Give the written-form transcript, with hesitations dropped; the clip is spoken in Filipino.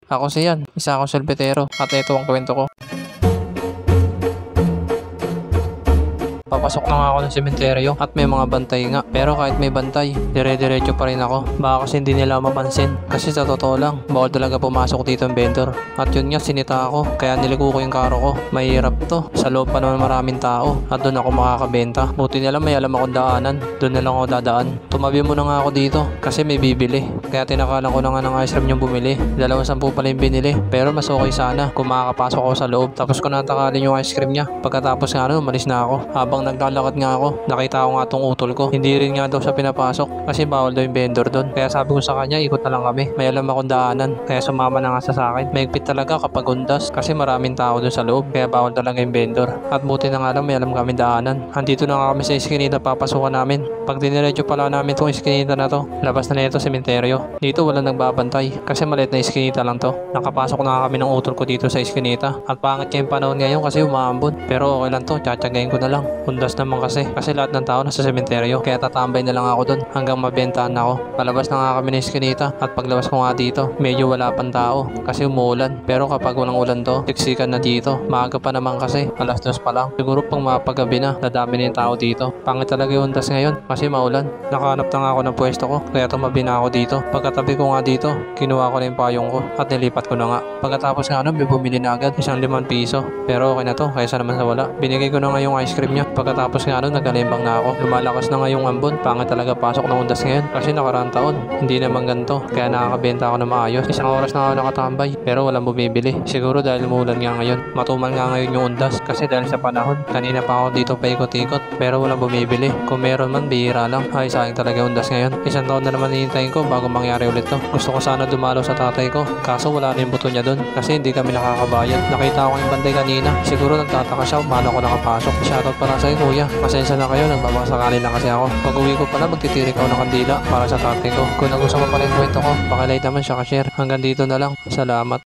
Ako siyan, isa akong silbitero at ito ang kwento ko. Papasok na nga ako ng sementeryo at may mga bantay nga. Pero kahit may bantay, dire-diretso pa rin ako. Baka kasi hindi nila mapansin. Kasi sa totoo lang, bawal talaga pumasok dito ang vendor. At yun nga, sinita ako. Kaya niliko ko yung karo ko. Mahirap to. Sa loob pa naman maraming tao. At doon ako makakabenta. Buti nila may alam akong daanan. Doon na lang ako dadaan. Tumabi muna nga ako dito. Kasi may bibili. Kaya tinakalan ko na nga ng ice cream yung bumili. 2.10 pala yung binili. Pero mas okay sana kung makakapasok ako sa loob. Tapos ko natakalin yung ice cream niya. Pagkatapos nga umalis na ako. Habang naglalakad nga ako, nakita ko nga tong utol ko. Hindi rin nga daw siya pinapasok kasi bawal daw yung vendor doon. Kaya sabi ko sa kanya, ikot na lang kami. May alam akong daanan. Kaya sumama na nga sa akin. Mahigpit talaga kapag undas kasi maraming tao doon sa loob. Kaya bawal talaga yung vendor. At buti na nga lang may alam kami daanan. Andito na nga kami sa iskinita papasukan namin. Pag diniretso pala namin tong iskinita na to, labas na nito sementeryo. Dito wala nagbabantay kasi maliit na iskinita lang to. Nakapasok na kami ng utol ko dito sa iskinita. At pangit yung panahon ngayon kasi umaambon. Pero okay lang to, tsatsagayin ko na lang. Undas naman kasi lahat ng tao nasa sementeryo. Kaya tatambay na lang ako dun hanggang mabentahan na ako. Palabas na nga kami ng iskinita at paglabas ko nga dito, medyo wala pang tao kasi umuulan. Pero kapag walang ulan to, siksikan na dito. Maaga pa naman kasi, 2:00 pa lang. Siguro pang mapagabi na, dadami na yung tao dito. Pangit talaga yung undas ngayon kasi maulan. Nakahanap na nga ako ng pwesto ko kaya tumabi na ako dito. Pagkatabi ko nga dito, kinuha ko na yung payong ko at nilipat ko na nga. Pagkatapos nga may bumili na agad, isang 5 piso. Pero okay na to, kaysa naman sa wala. Binigay ko na nga yung ice cream niya. Pagkatapos nga nagalimbang na ako. Lumalakas na nga yung ambon. Pangit talaga pasok ng undas ngayon kasi nakaraang taon hindi naman ganito. Kaya nakakabenta ako na maayos. Isang oras na ako nakatambay pero walang bumibili. Siguro dahil umulan nga ngayon. Matumal nga ngayon yung undas kasi dahil sa panahon. Kanina pa ako dito paikot-ikot pero walang bumibili. Kung meron man, bihira lang. Ay, sayang talaga yung undas ngayon. Isang taon na naman hihintayin ko bago mangyari ulit to. Gusto ko sana dumalo sa tatay ko kaso wala na yung buto niya doon kasi hindi kami nakakabayad. Nakita ko yung bantay kanina. Siguro nagtataka siya kung paano ako nakapasok. Shoutout para sa'yo, kuya. Pasensya na kayo, nagbabasakali lang kasi ako. Pag uwi ko pala, magtitirik ako ng kandila para sa tatay ko. Kung nagustuhan mo pala yung kwento ko, pakilike naman siya ka-share. Hanggang dito na lang. Salamat.